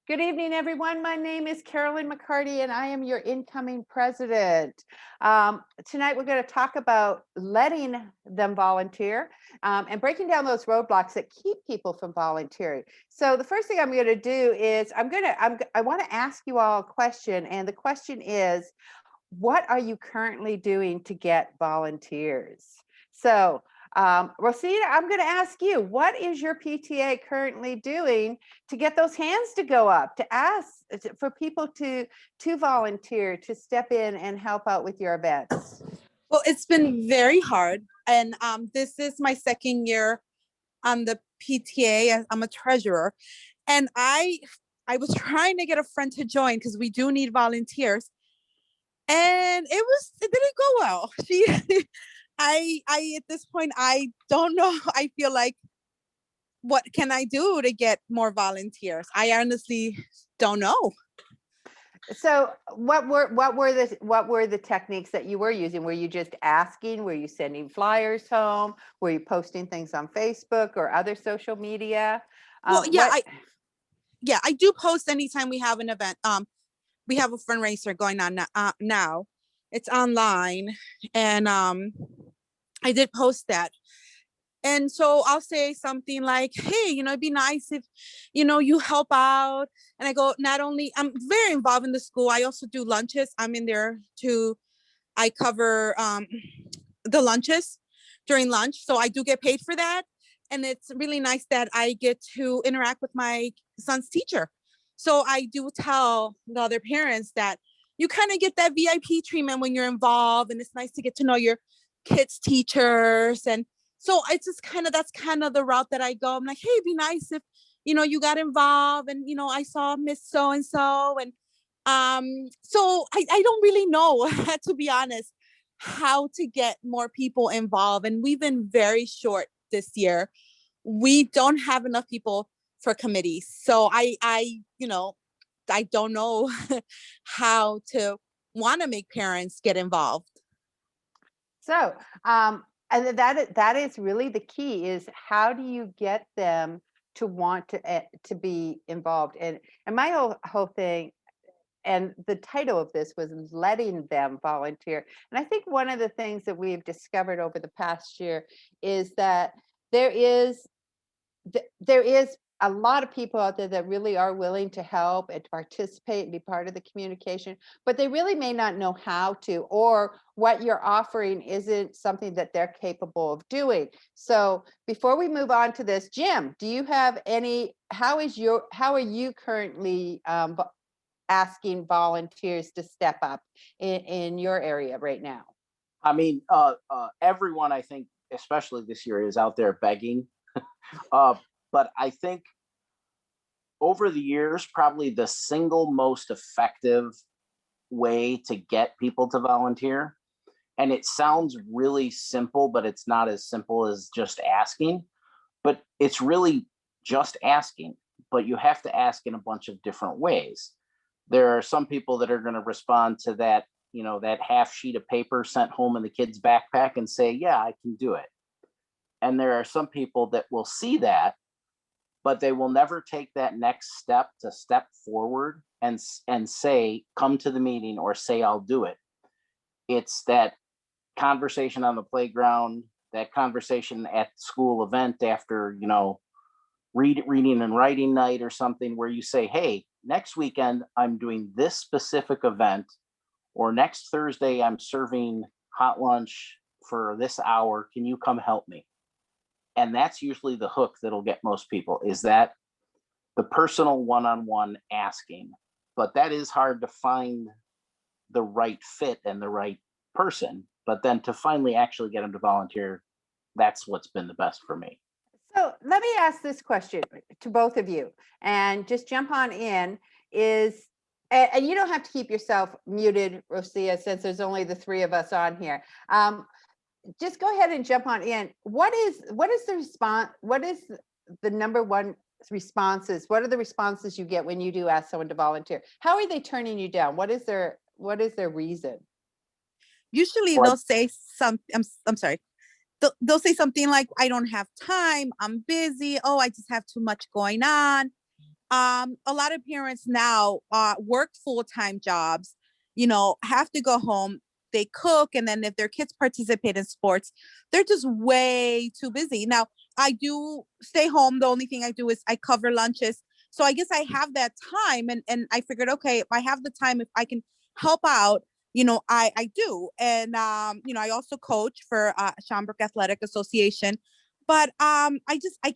Good evening, everyone. My name is Carolyn McCarty, and I am your incoming president. Tonight, we're going to talk about letting them volunteer and breaking down those roadblocks that keep people from volunteering. So, the first thing I'm going to do is I want to ask you all a question, and the question is, what are you currently doing to get volunteers? So, Rosita, I'm going to ask you, what is your PTA currently doing to get those hands to go up, to ask for people to volunteer, to step in and help out with your events? Well, it's been very hard. And this is my second year on the PTA. I'm a treasurer. And I was trying to get a friend to join because we do need volunteers. And it didn't go well. She I at this point I don't know. I feel like what can I do to get more volunteers? I honestly don't know. So what were the techniques that you were using? Were you just asking? Were you sending flyers home? Were you posting things on Facebook or other social media? Well, What I do post anytime we have an event. We have a fundraiser going on now. It's online, and I did post that. And so I'll say something like, hey, it'd be nice if, you help out. And I go, not only, I'm very involved in the school, I also do lunches. I'm in there I cover the lunches during lunch. So I do get paid for that. And it's really nice that I get to interact with my son's teacher. So I do tell the other parents that you kind of get that VIP treatment when you're involved. And it's nice to get to know your kids' teachers. And so it's just that's kind of the route that I go. I'm like, hey, it'd be nice if, you got involved and, I saw Miss So-and-so. And so I don't really know, to be honest, how to get more people involved. And we've been very short this year. We don't have enough people for committees. So I don't know how to want to make parents get involved. So, and that is really the key, is how do you get them to want to be involved? And my whole thing, and the title of this was letting them volunteer. And I think one of the things that we've discovered over the past year is that there is a lot of people out there that really are willing to help and to participate and be part of the communication, but they really may not know how to, or what you're offering isn't something that they're capable of doing. So before we move on to this, Jim, do you have how are you currently asking volunteers to step up in your area right now? I mean, everyone, I think, especially this year, is out there begging. But I think over the years, probably the single most effective way to get people to volunteer, and it sounds really simple, but it's not as simple as just asking, but it's really just asking, but you have to ask in a bunch of different ways. There are some people that are going to respond to that, that half sheet of paper sent home in the kid's backpack and say, yeah, I can do it. And there are some people that will see that, but they will never take that next step to step forward and say, come to the meeting, or say, I'll do it. It's that conversation on the playground, that conversation at school event after, reading and writing night or something, where you say, hey, next weekend, I'm doing this specific event, or next Thursday, I'm serving hot lunch for this hour. Can you come help me? And that's usually the hook that'll get most people, is that the personal one-on-one asking. But that is hard to find the right fit and the right person. But then to finally actually get them to volunteer, that's what's been the best for me. So let me ask this question to both of you, and just jump on in. And you don't have to keep yourself muted, Rosia, since there's only the three of us on here. Just go ahead and jump on in. What is the response? What is the number one responses? What are the responses you get when you do ask someone to volunteer? How are they turning you down? What is their reason? Usually they'll say I'm sorry. They'll say something like, I don't have time, I'm busy, oh, I just have too much going on. A lot of parents now work full-time jobs, have to go home, they cook, and then if their kids participate in sports, they're just way too busy. Now, I do stay home. The only thing I do is I cover lunches. So I guess I have that time, and I figured, okay, if I have the time, if I can help out, I do. And I also coach for Schaumburg Athletic Association. But I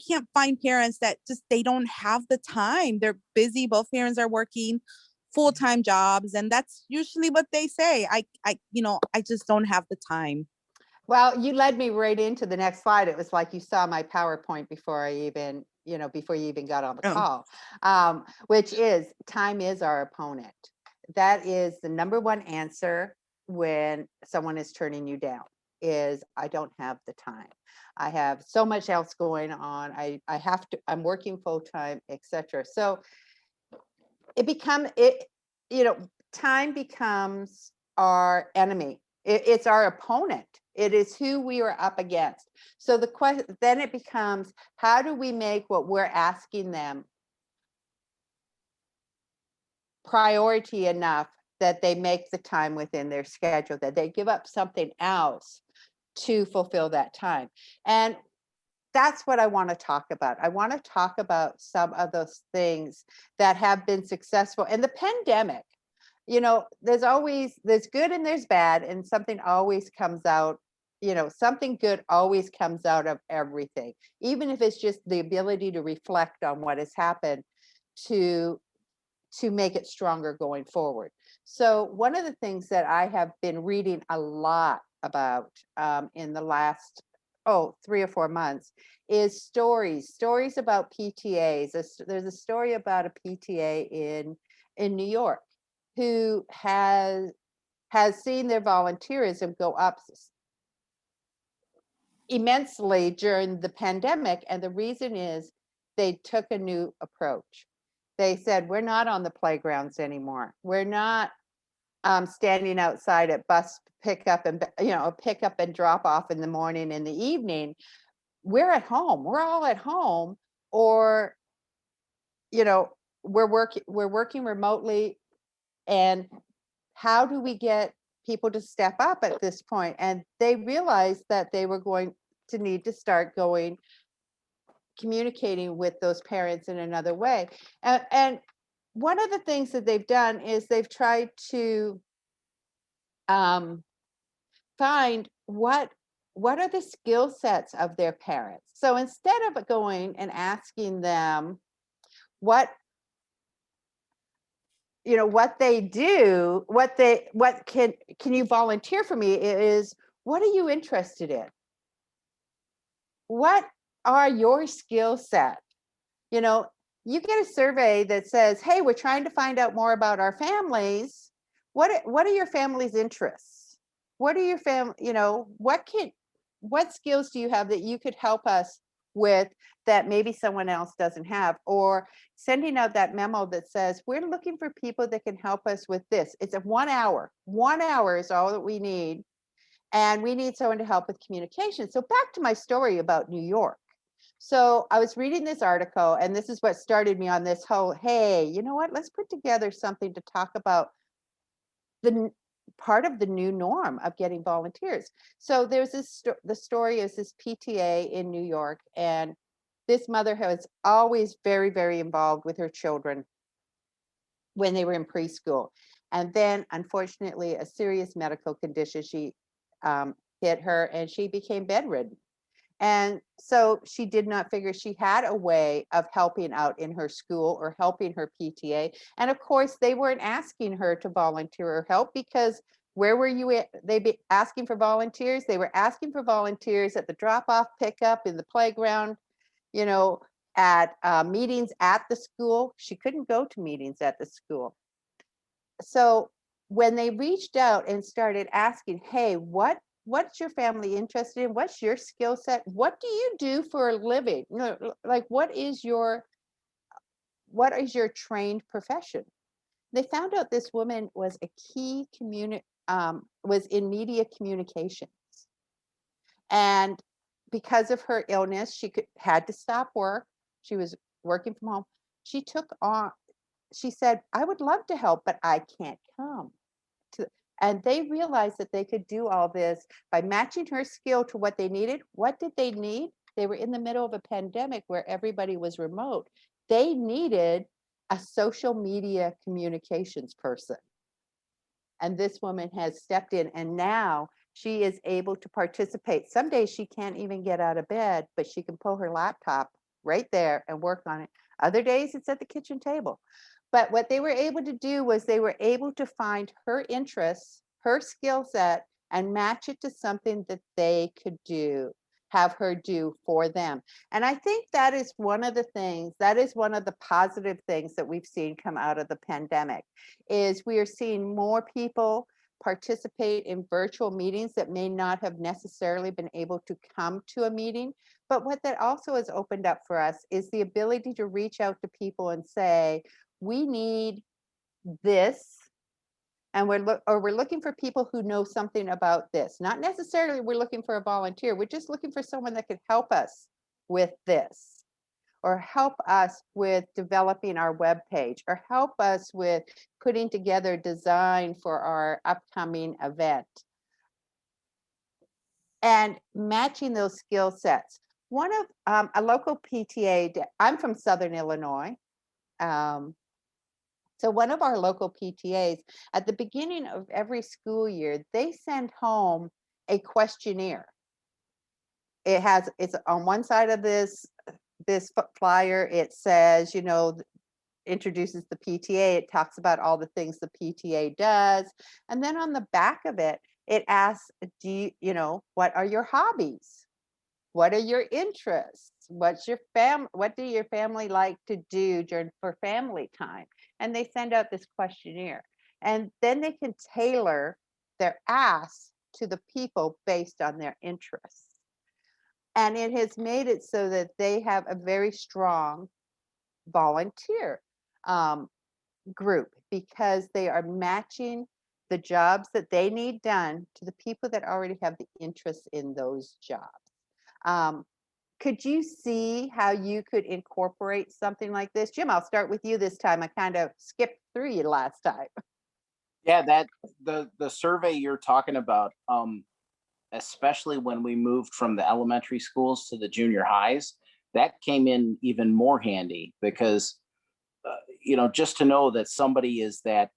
can't find parents that just they don't have the time. They're busy. Both parents are working full-time jobs, and that's usually what they say. I just don't have the time. Well, you led me right into the next slide. It was like you saw my PowerPoint before I even, before you even got on the Oh. call, which is time is our opponent. That is the number one answer when someone is turning you down is I don't have the time. I have so much else going on. I have to, I'm working full time, etc. So time becomes our enemy. It's our opponent. It is who we are up against. So the question then it becomes, how do we make what we're asking them priority enough that they make the time within their schedule, that they give up something else to fulfill that time? And that's what I want to talk about. I want to talk about some of those things that have been successful. And the pandemic, there's good and there's bad, and something always comes out, something good always comes out of everything, even if it's just the ability to reflect on what has happened to make it stronger going forward. So one of the things that I have been reading a lot about in the last 3 or 4 months is stories about PTAs. There's a story about a PTA in New York who has seen their volunteerism go up immensely during the pandemic, and the reason is they took a new approach. They said, we're not on the playgrounds anymore. We're not standing outside at bus pickup and drop off in the morning and the evening. We're at home. We're all at home, or we're working remotely. And how do we get people to step up at this point? And they realized that they were going to need to start communicating with those parents in another way. And one of the things that they've done is they've tried to find what are the skill sets of their parents. So instead of going and asking them what they do, what can you volunteer for me, is what are you interested in? What are your skill set? You get a survey that says, hey, we're trying to find out more about our families. What are your family's interests? What are your what skills do you have that you could help us with that maybe someone else doesn't have? Or sending out that memo that says, we're looking for people that can help us with this. It's a 1 hour. 1 hour is all that we need. And we need someone to help with communication. So back to my story about New York. So I was reading this article, and this is what started me on this whole, hey, you know what, let's put together something to talk about part of the new norm of getting volunteers. So there's the story is this PTA in New York, and this mother was always very, very involved with her children when they were in preschool. And then, unfortunately, a serious medical condition hit her, and she became bedridden. And so she did not figure she had a way of helping out in her school or helping her PTA. And of course, they weren't asking her to volunteer or help, because where were you at? They'd be asking for volunteers. They were asking for volunteers at the drop-off, pickup, in the playground, at meetings at the school. She couldn't go to meetings at the school. So when they reached out and started asking, hey, what's your family interested in? What's your skill set? What do you do for a living? Like, what is your trained profession? They found out this woman was a key was in media communications. And because of her illness, she had to stop work. She was working from home, she took on, she said, I would love to help, but I can't come. To, and they realized that they could do all this by matching her skill to what they needed. What did they need? They were in the middle of a pandemic where everybody was remote. They needed a social media communications person. And this woman has stepped in, and now she is able to participate. Some days she can't even get out of bed, but she can pull her laptop right there and work on it. Other days it's at the kitchen table. But what they were able to do was they were able to find her interests, her skill set, and match it to something that they could do, have her do for them. And I think that is one of the things, that is one of the positive things that we've seen come out of the pandemic, is we are seeing more people participate in virtual meetings that may not have necessarily been able to come to a meeting. But what that also has opened up for us is the ability to reach out to people and say, we need this, and we're looking for people who know something about this. Not necessarily we're looking for a volunteer. We're just looking for someone that could help us with this, or help us with developing our web page, or help us with putting together design for our upcoming event, and matching those skill sets. One of a local PTA, I'm from Southern Illinois. So one of our local PTAs, at the beginning of every school year, they send home a questionnaire. It's on one side of this flyer, it says, introduces the PTA. It talks about all the things the PTA does. And then on the back of it, it asks, what are your hobbies? What are your interests? What do your family like to do for family time? And they send out this questionnaire. And then they can tailor their ask to the people based on their interests. And it has made it so that they have a very strong volunteer group, because they are matching the jobs that they need done to the people that already have the interest in those jobs. Could you see how you could incorporate something like this? Jim, I'll start with you this time. I kind of skipped through you last time. Yeah, that the survey you're talking about, especially when we moved from the elementary schools to the junior highs, that came in even more handy, because just to know that somebody is that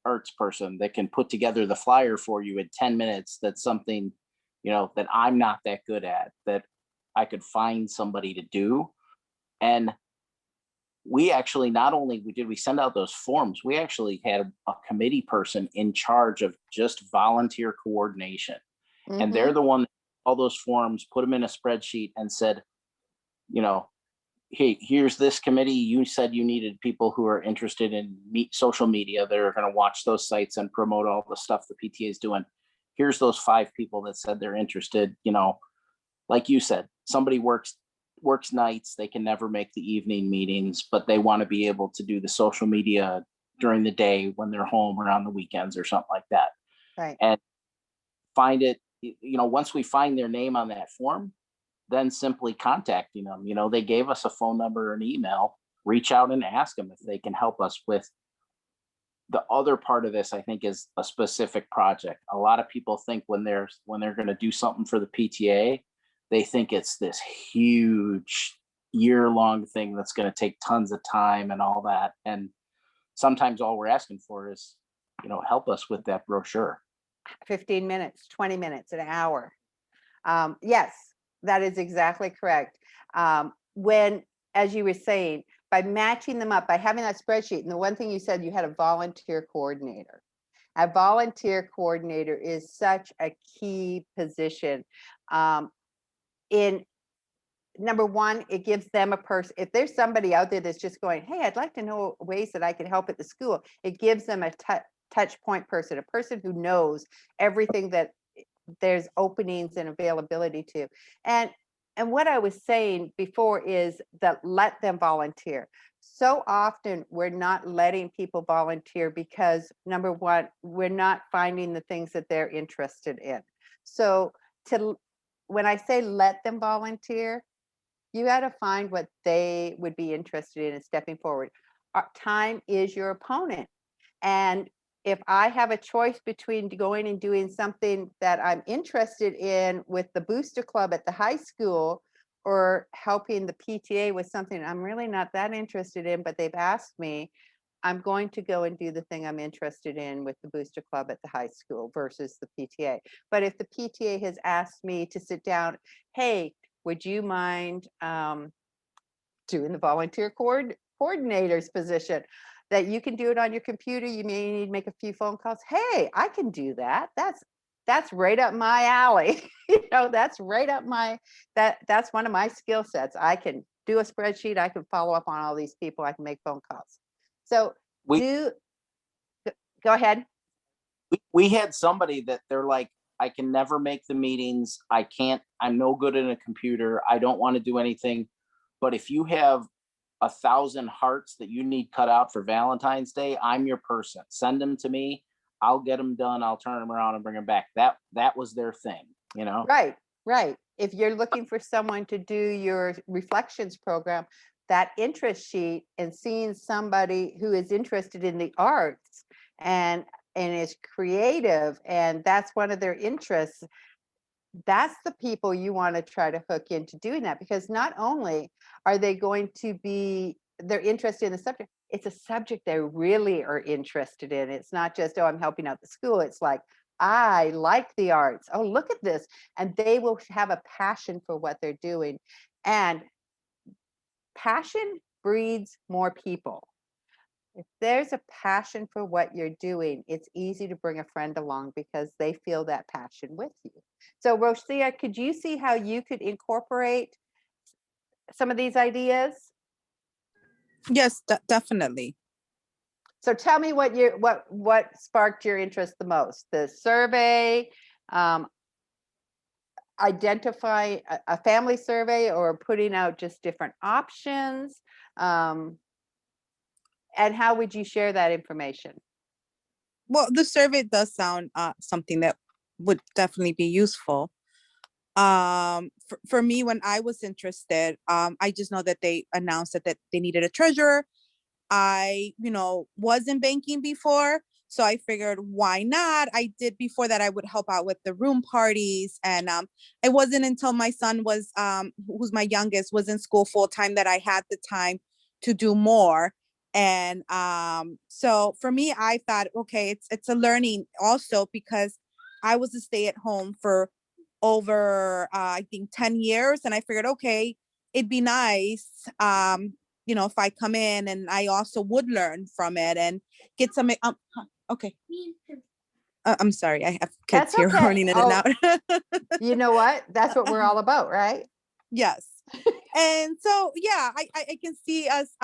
arts person that can put together the flyer for you in 10 minutes, that's something that I'm not that good at, that I could find somebody to do. And we actually, not only did we send out those forms, we actually had a committee person in charge of just volunteer coordination. And they're the one that all those forms, put them in a spreadsheet, and said, hey, here's this committee. You said you needed people who are interested in social media. They're going to watch those sites and promote all the stuff the PTA is doing. Here's those 5 people that said they're interested. Like you said, somebody works nights. They can never make the evening meetings, but they want to be able to do the social media during the day when they're home, or on the weekends, or something like that. Right. And find it, once we find their name on that form, then simply contacting them. They gave us a phone number or an email. Reach out and ask them if they can help us with the other part of this. I think is a specific project. A lot of people think when they're going to do something for the PTA, they think it's this huge year-long thing that's going to take tons of time and all that. And sometimes all we're asking for is, help us with that brochure. 15 minutes, 20 minutes, an hour. Yes, that is exactly correct. When, as you were saying, by matching them up, by having that spreadsheet, and the one thing you said, you had a volunteer coordinator. A volunteer coordinator is such a key position. In number one, it gives them a person. If there's somebody out there that's just going, hey, I'd like to know ways that I can help at the school, it gives them a touch point person, a person who knows everything that there's openings and availability to. And what I was saying before is that let them volunteer. So often we're not letting people volunteer because, number one, we're not finding the things that they're interested in. So when I say let them volunteer, You got to find what they would be interested in stepping forward. Time is your opponent. And if I have a choice between going and doing something that I'm interested in with the Booster Club at the high school, or helping the PTA with something I'm really not that interested in, but they've asked me, I'm going to go and do the thing I'm interested in with the Booster Club at the high school versus the PTA. But if the PTA has asked me to sit down, hey, would you mind doing the volunteer coordinator's position? That you can do it on your computer. You may need to make a few phone calls. Hey, I can do that. That's right up my alley. That's right up my, that's one of my skill sets. I can do a spreadsheet. I can follow up on all these people. I can make phone calls. So We go ahead. we had somebody that they're like, I can never make the meetings. I'm no good in a computer. I don't want to do anything. But if you have 1,000 hearts that you need cut out for Valentine's Day, I'm your person. Send them to me. I'll get them done. I'll turn them around and bring them back. That was their thing, Right. If you're looking for someone to do your reflections program, that interest sheet, and seeing somebody who is interested in the arts and is creative, and that's one of their interests, that's the people you want to try to hook into doing that, because not only are they going to be, they're interested in the subject, it's a subject they really are interested in. It's not just, oh, I'm helping out the school. It's like, I like the arts. Oh, look at this. And they will have a passion for what they're doing. And passion breeds more people. If there's a passion for what you're doing, it's easy to bring a friend along because they feel that passion with you. So Rosia, could you see how you could incorporate some of these ideas? Yes, definitely. So tell me what sparked your interest the most? The survey, identify a family survey, or putting out just different options? And how would you share that information? Well, the survey does sound something that would definitely be useful. For me, when I was interested, I just know that they announced that they needed a treasurer. I, was in banking before, so I figured, why not? I did before that. I would help out with the room parties, and it wasn't until my son was, who's my youngest, was in school full time that I had the time to do more. And so for me, I thought, okay, it's a learning also, because I was a stay at home for over I think 10 years, and I figured, okay, it'd be nice if I come in, and I also would learn from it and get some okay. I'm sorry, I have kids That's here okay. running in and out. You know what? That's what we're all about, right? Yes. And so yeah, I can see us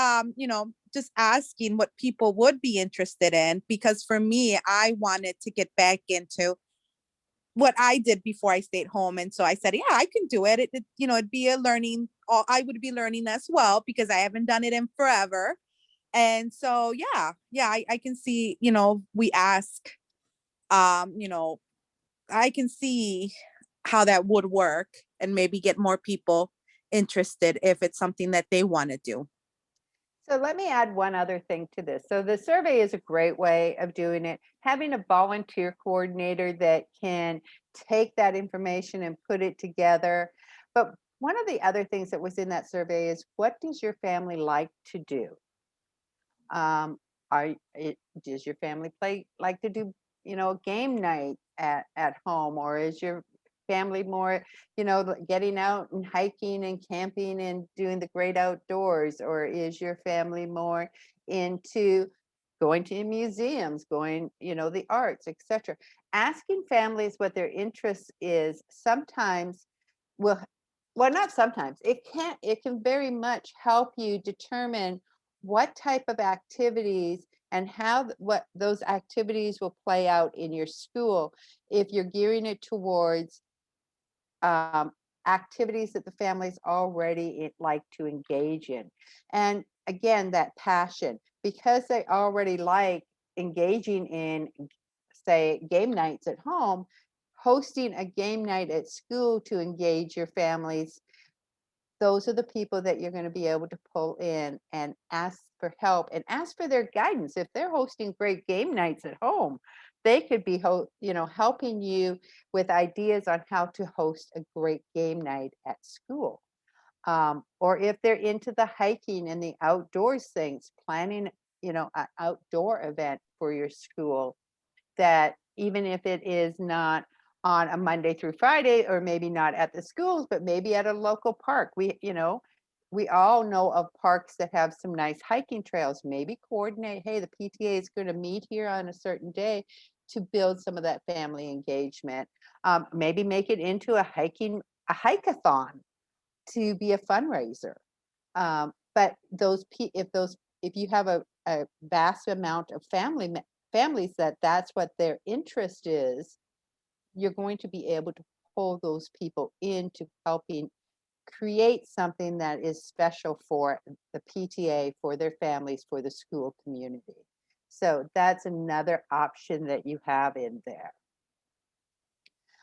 just asking what people would be interested in, because for me, I wanted to get back into what I did before I stayed home. And so I said, yeah, I can do it. It'd be a learning, I would be learning as well, because I haven't done it in forever. And so, yeah, I can see, we ask, I can see how that would work, and maybe get more people interested if it's something that they want to do. So let me add one other thing to this. So the survey is a great way of doing it. Having a volunteer coordinator that can take that information and put it together. But one of the other things that was in that survey is, what does your family like to do? Does your family like to do, game night at home, or is your family more, getting out and hiking and camping and doing the great outdoors, or is your family more into going to museums, going, the arts, etc.? Asking families what their interest is sometimes will, well, not sometimes, it can very much help you determine what type of activities and what those activities will play out in your school, if you're gearing it towards activities that the families already like to engage in. And again, that passion, because they already like engaging in, say, game nights at home, hosting a game night at school to engage your families, those are the people that you're going to be able to pull in and ask for help and ask for their guidance. If they're hosting great game nights at home, they could be helping you with ideas on how to host a great game night at school. Or if they're into the hiking and the outdoors things, planning, an outdoor event for your school, that even if it is not on a Monday through Friday, or maybe not at the schools, but maybe at a local park. We all know of parks that have some nice hiking trails. Maybe coordinate, hey, the PTA is going to meet here on a certain day to build some of that family engagement. Maybe make it into a hike-a-thon to be a fundraiser. But if you have a vast amount of families that's what their interest is, you're going to be able to pull those people into helping create something that is special for the PTA, for their families, for the school community. So that's another option that you have in there.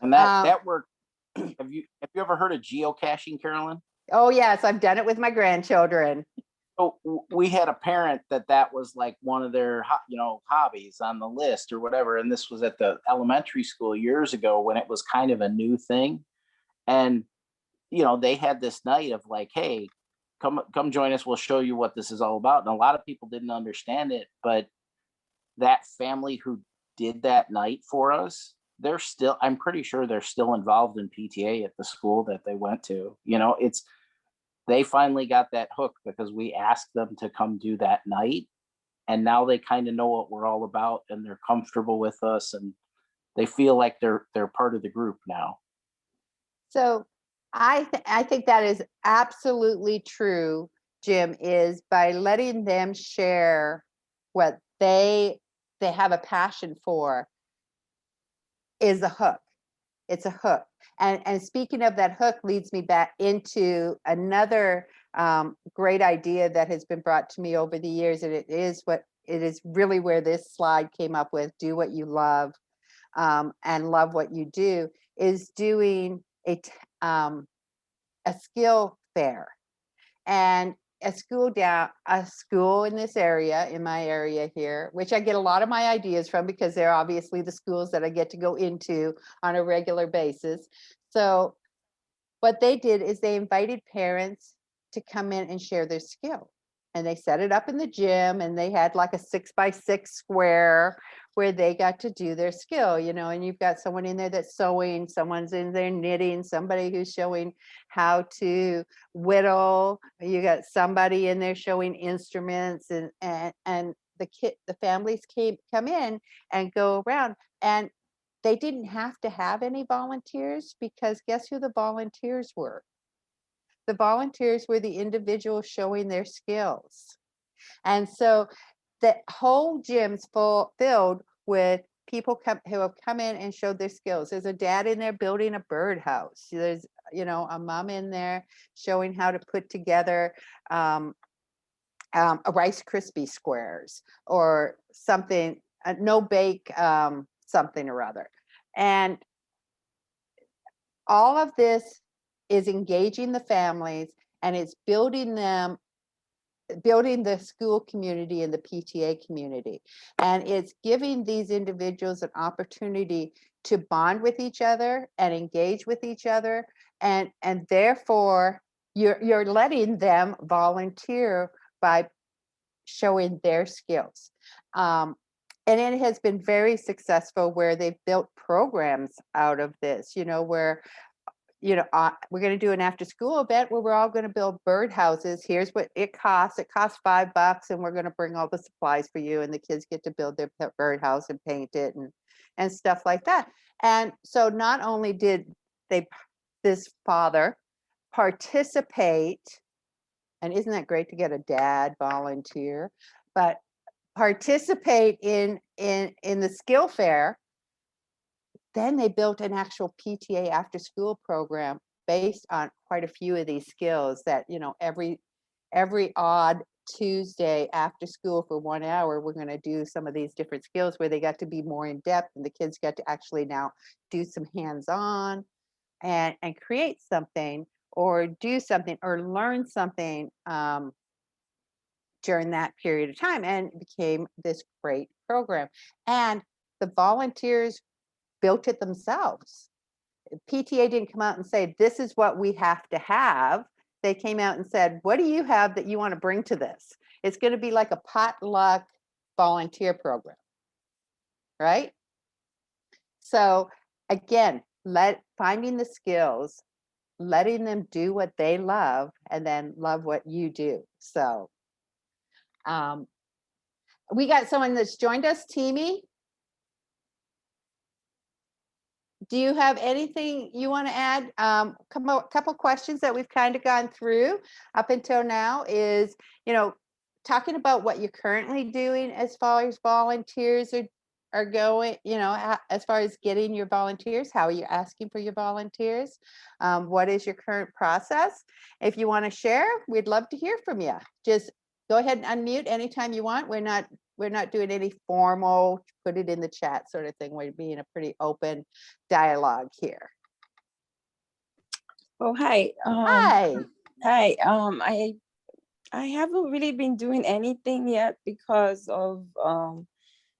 And that work, have you ever heard of geocaching, Carolyn? Oh yes, I've done it with my grandchildren. So we had a parent that was like one of their hobbies on the list or whatever, and this was at the elementary school years ago when it was kind of a new thing. And they had this night of like, hey, come join us, we'll show you what this is all about. And a lot of people didn't understand it, but that family who did that night for us, I'm pretty sure they're still involved in PTA at the school that they went to. They finally got that hook because we asked them to come do that night, and now they kind of know what we're all about, and they're comfortable with us, and they feel like they're part of the group now. So I think that is absolutely true, Jim, is by letting them share what they have a passion for is a hook. It's a hook. And speaking of that hook leads me back into another great idea that has been brought to me over the years. And it is really where this slide came up with, do what you love and love what you do, is doing a skill fair. And a school in this area, in my area here, which I get a lot of my ideas from because they're obviously the schools that I get to go into on a regular basis. So what they did is they invited parents to come in and share their skill. And they set it up in the gym, and they had like a 6x6 square where they got to do their skill, and you've got someone in there that's sewing, someone's in there knitting, somebody who's showing how to whittle, you got somebody in there showing instruments, and the families come in and go around, and they didn't have to have any volunteers, because guess who the volunteers were? The volunteers were the individuals showing their skills. And so the whole gym's filled with people who have come in and showed their skills. There's a dad in there building a birdhouse. There's, a mom in there showing how to put together a Rice Krispie squares or something, no bake something or other. And all of this is engaging the families, and it's building the school community and the PTA community. And it's giving these individuals an opportunity to bond with each other and engage with each other. And therefore you're letting them volunteer by showing their skills. And it has been very successful where they've built programs out of this, where we're going to do an after school event where we're all going to build birdhouses. Here's what it costs. It costs $5, and we're going to bring all the supplies for you. And the kids get to build their birdhouse and paint it and stuff like that. And so not only did this father participate, and isn't that great to get a dad volunteer, but participate in the skill fair. Then they built an actual PTA after school program based on quite a few of these skills that, every odd Tuesday after school for 1 hour, we're going to do some of these different skills where they got to be more in depth, and the kids got to actually now do some hands-on and create something, or do something or learn something during that period of time, and it became this great program. And the volunteers built it themselves. PTA didn't come out and say, this is what we have to have. They came out and said, what do you have that you want to bring to this? It's going to be like a potluck volunteer program, right? So again, finding the skills, letting them do what they love, and then love what you do. So we got someone that's joined us, Teamy. Do you have anything you want to add? Couple questions that we've kind of gone through up until now is, talking about what you're currently doing as far as volunteers are going, as far as getting your volunteers, how are you asking for your volunteers? What is your current process? If you want to share, we'd love to hear from you. Just go ahead and unmute anytime you want. We're not doing any formal, put it in the chat sort of thing. We're being a pretty open dialogue here. Oh, hi. Hi. Hi. I haven't really been doing anything yet because of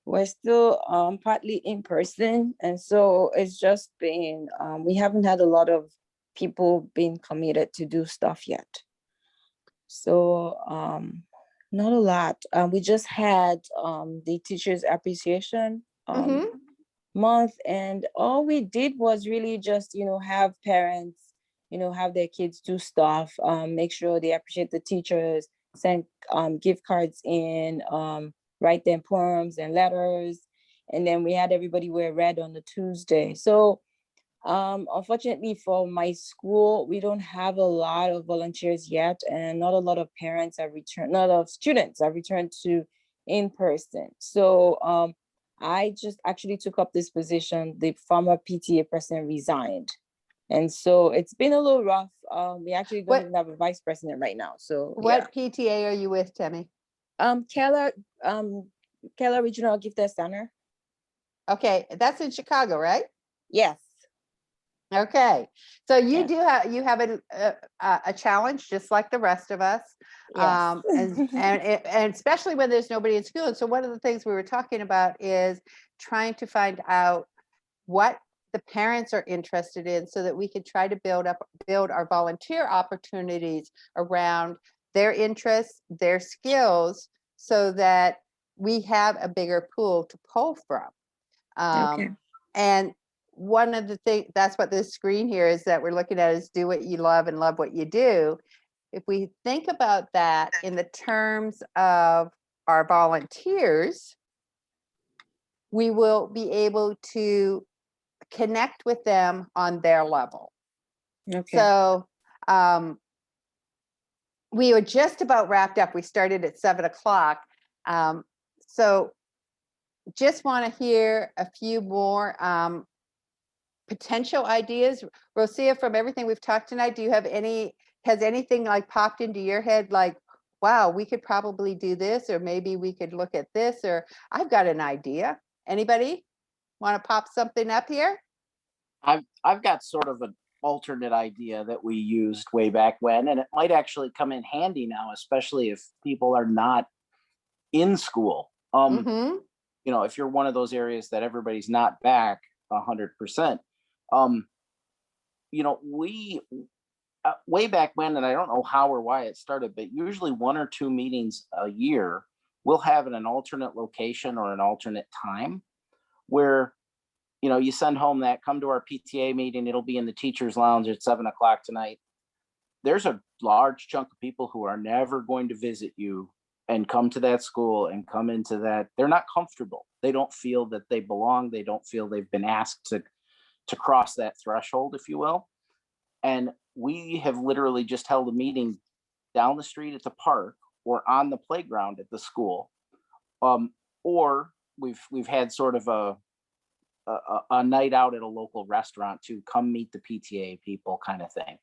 we're still partly in person, and so it's just been we haven't had a lot of people being committed to do stuff yet. So not a lot. We just had the Teachers Appreciation month, and all we did was really just have parents have their kids do stuff, make sure they appreciate the teachers, send gift cards in, write them poems and letters, and then we had everybody wear red on the Tuesday. So unfortunately for my school, we don't have a lot of volunteers yet, and not a lot of parents have returned, not a lot of students have returned to in person. So I just actually took up this position. The former PTA president resigned. And so it's been a little rough. We actually don't even have a vice president right now. So what PTA are you with, Tammy? Keller Regional Gifted Center. Okay, that's in Chicago, right? Yes. Okay, so you have a challenge just like the rest of us, Yes. and especially when there's nobody in school. And so one of the things we were talking about is trying to find out what the parents are interested in, so that we could try to build our volunteer opportunities around their interests, their skills, so that we have a bigger pool to pull from. Okay. And one of the things, that's what this screen here is that we're looking at, is do what you love and love what you do. If we think about that in the terms of our volunteers, we will be able to connect with them on their level. Okay. So we were just about wrapped up. We started at 7 o'clock. So just want to hear a few more potential ideas. Rosia, from everything we've talked tonight, do you have has anything like popped into your head like, wow, we could probably do this, or maybe we could look at this, or I've got an idea. Anybody want to pop something up here? I've got sort of an alternate idea that we used way back when, and it might actually come in handy now, especially if people are not in school. If you're one of those areas that everybody's not back 100%, we way back when, and I don't know how or why it started, but usually 1 or 2 meetings a year, we'll have an alternate location or an alternate time where you send home that come to our PTA meeting. It'll be in the teacher's lounge at 7 o'clock tonight. There's a large chunk of people who are never going to visit you and come to that school and come into that. They're not comfortable. They don't feel that they belong. They don't feel they've been asked to cross that threshold, if you will. And we have literally just held a meeting down the street at the park or on the playground at the school. Or we've had sort of a night out at a local restaurant to come meet the PTA people kind of thing.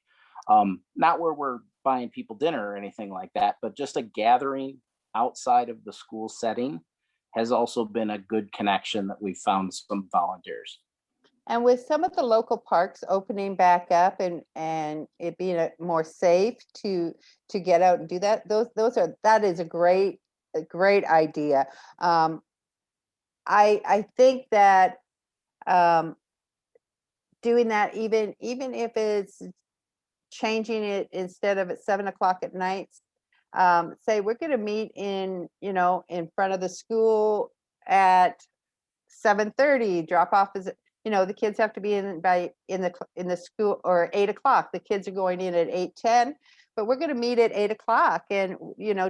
Not where we're buying people dinner or anything like that, but just a gathering outside of the school setting has also been a good connection that we found some volunteers. And with some of the local parks opening back up and it being more safe to get out and do that, that is a great idea. I think that um, doing that, even if it's changing it instead of at 7 o'clock at night, say we're going to meet in front of the school at 7:30. Drop off is, the kids have to be in the school, or 8 o'clock. The kids are going in at 8:10, but we're going to meet at 8 o'clock, and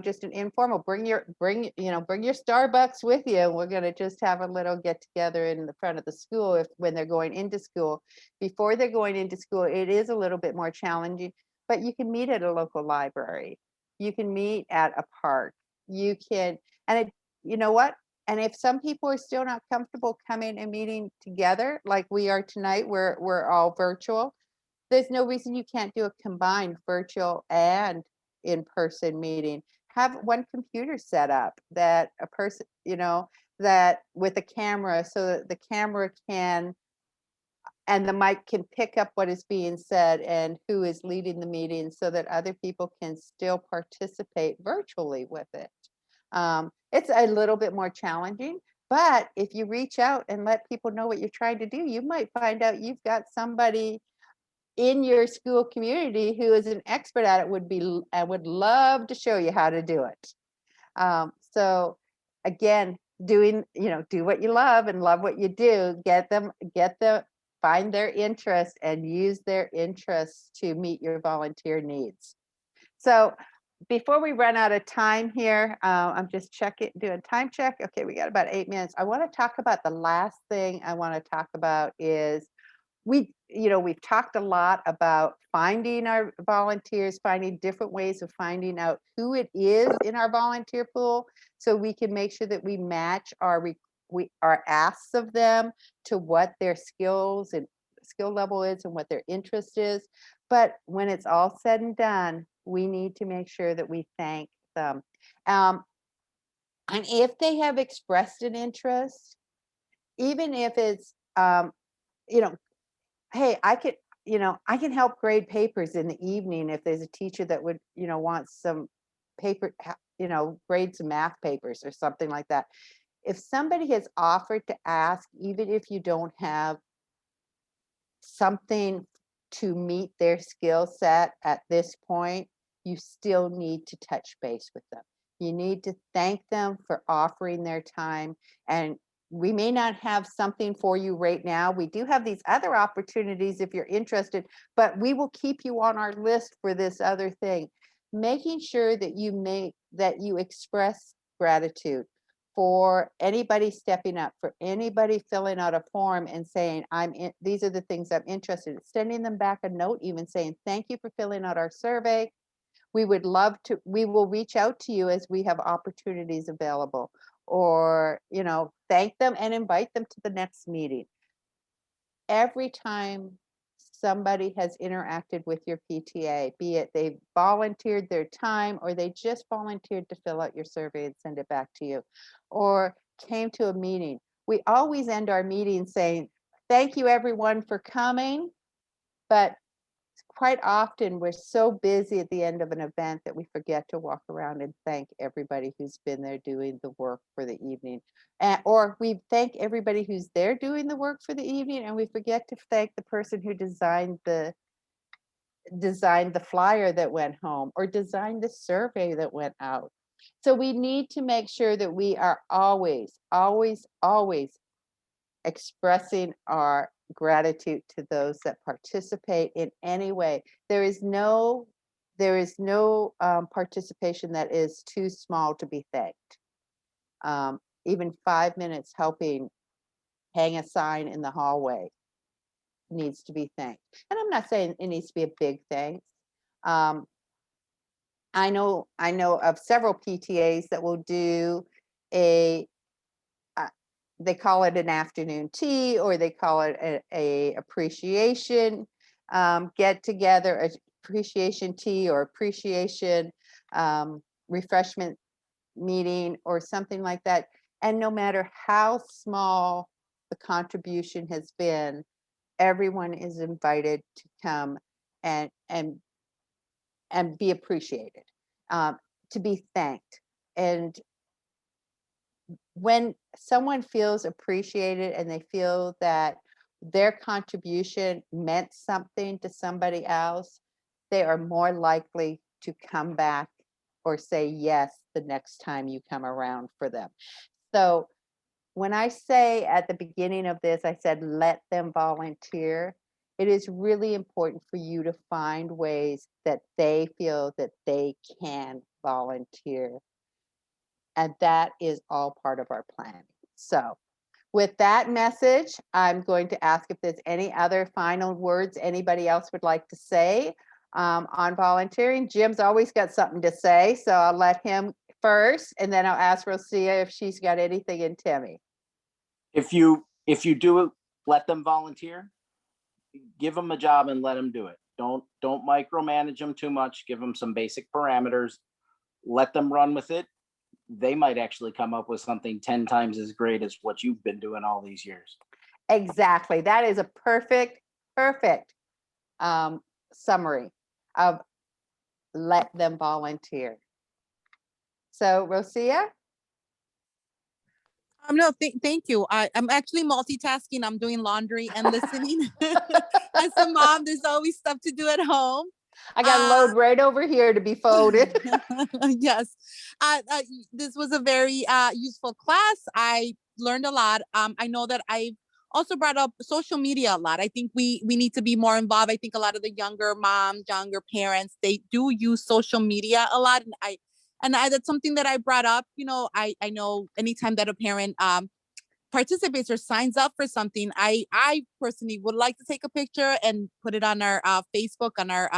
just an informal. Bring your Starbucks with you, and we're going to just have a little get together in the front of the school when they're going into school. Before they're going into school, it is a little bit more challenging, but you can meet at a local library. You can meet at a park. You can, and you know what? And if some people are still not comfortable coming and meeting together, like we are tonight, we're all virtual, there's no reason you can't do a combined virtual and in-person meeting. Have one computer set up that a person, that with a camera, so that the camera and the mic can pick up what is being said and who is leading the meeting, so that other people can still participate virtually with it. It's a little bit more challenging, but if you reach out and let people know what you're trying to do, you might find out you've got somebody in your school community who is an expert at it, would love to show you how to do it. So again, do what you love and love what you do. Find their interest and use their interests to meet your volunteer needs. So before we run out of time here, I'm just doing time check. Okay, we got about 8 minutes. I want to talk about the last thing I want to talk about is we've talked a lot about finding our volunteers, finding different ways of finding out who it is in our volunteer pool, so we can make sure that we match our asks of them to what their skill level is and what their interest is. But when it's all said and done, we need to make sure that we thank them. And if they have expressed an interest, even if it's, hey, I can help grade papers in the evening if there's a teacher that would, want some paper, grade some math papers or something like that. If somebody has offered to ask, even if you don't have something to meet their skill set at this point, you still need to touch base with them. You need to thank them for offering their time. And we may not have something for you right now. We do have these other opportunities if you're interested, but we will keep you on our list for this other thing. Making sure that you express gratitude for anybody stepping up, for anybody filling out a form and saying, these are the things I'm interested in, sending them back a note, even saying, thank you for filling out our survey. We will reach out to you as we have opportunities available, or, thank them and invite them to the next meeting. Every time somebody has interacted with your PTA, be it they've volunteered their time or they just volunteered to fill out your survey and send it back to you, or came to a meeting, we always end our meeting saying, thank you everyone for coming. But quite often we're so busy at the end of an event that we forget to walk around and thank everybody who's been there doing the work for the evening. Or we thank everybody who's there doing the work for the evening, and we forget to thank the person who designed the flyer that went home or designed the survey that went out. So we need to make sure that we are always, always, always expressing our gratitude to those that participate in any way. There is no participation that is too small to be thanked. Even 5 minutes helping hang a sign in the hallway needs to be thanked. And I'm not saying it needs to be a big thanks. I know of several PTAs that will do they call it an afternoon tea, or they call it a appreciation get together, appreciation tea, or appreciation refreshment meeting, or something like that. And no matter how small the contribution has been, everyone is invited to come and be appreciated, to be thanked. And when someone feels appreciated and they feel that their contribution meant something to somebody else, they are more likely to come back or say yes the next time you come around for them. So when I say at the beginning of this, I said, let them volunteer, it is really important for you to find ways that they feel that they can volunteer. And that is all part of our planning. So with that message, I'm going to ask if there's any other final words anybody else would like to say on volunteering. Jim's always got something to say, so I'll let him first, and then I'll ask Rosia if she's got anything, and Timmy. If you do let them volunteer, give them a job and let them do it. Don't micromanage them too much. Give them some basic parameters. Let them run with it. They might actually come up with something 10 times as great as what you've been doing all these years. Exactly. That is a perfect summary of let them volunteer. So Rosia? No, thank you. I'm actually multitasking. I'm doing laundry and listening. As a mom, there's always stuff to do at home. I got a load right over here to be folded. Yes. This was a very useful class. I learned a lot. I know that I've also brought up social media a lot. I think we need to be more involved. I think a lot of the younger moms, younger parents, they do use social media a lot. And that's something that I brought up. You know, I know anytime that a parent participates or signs up for something, I personally would like to take a picture and put it on our Facebook, on our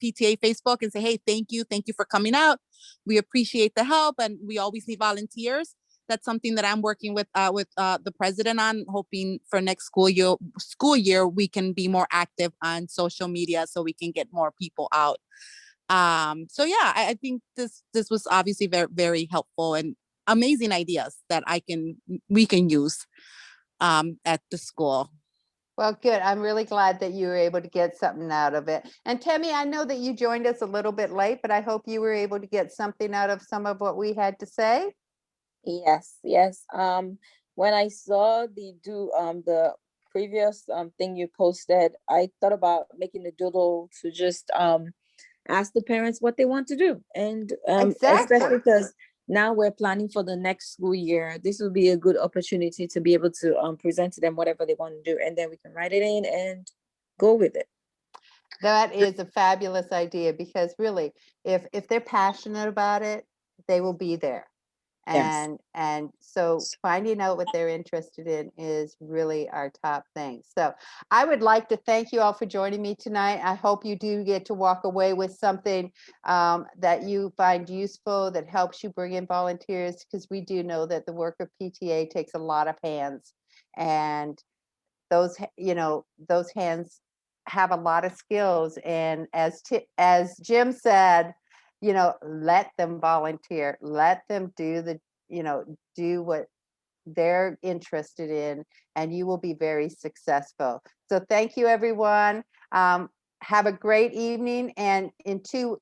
PTA Facebook, and say, hey, thank you for coming out. We appreciate the help, and we always need volunteers. That's something that I'm working with the president on, hoping for next school year we can be more active on social media so we can get more people out. So yeah, I think this was obviously very, very helpful and amazing ideas that we can use at the school. Well, good. I'm really glad that you were able to get something out of it. And Tammy, I know that you joined us a little bit late, but I hope you were able to get something out of some of what we had to say. Yes. When I saw the previous thing you posted, I thought about making a doodle to just ask the parents what they want to do. And Exactly. especially because now we're planning for the next school year, this will be a good opportunity to be able to present to them whatever they want to do, and then we can write it in and go with it. That is a fabulous idea, because really, if they're passionate about it, they will be there. Yes. And so finding out what they're interested in is really our top thing. So I would like to thank you all for joining me tonight. I hope you do get to walk away with something that you find useful, that helps you bring in volunteers, because we do know that the work of PTA takes a lot of hands, and those hands have a lot of skills. And as Jim said, let them volunteer, let them do do what they're interested in, and you will be very successful. So thank you, everyone. Have a great evening. And in 2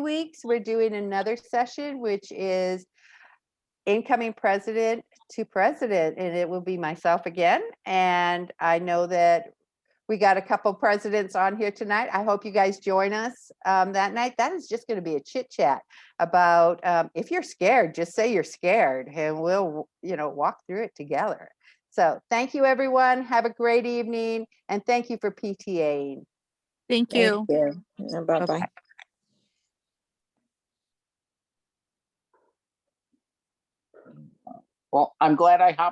weeks, we're doing another session, which is incoming president to president, and it will be myself again. And I know that we got a couple presidents on here tonight. I hope you guys join us that night. That is just going to be a chit chat about if you're scared, just say you're scared, and we'll walk through it together. So thank you, everyone. Have a great evening, and thank you for PTAing. Thank you. Bye-bye. Well, I'm glad I hopped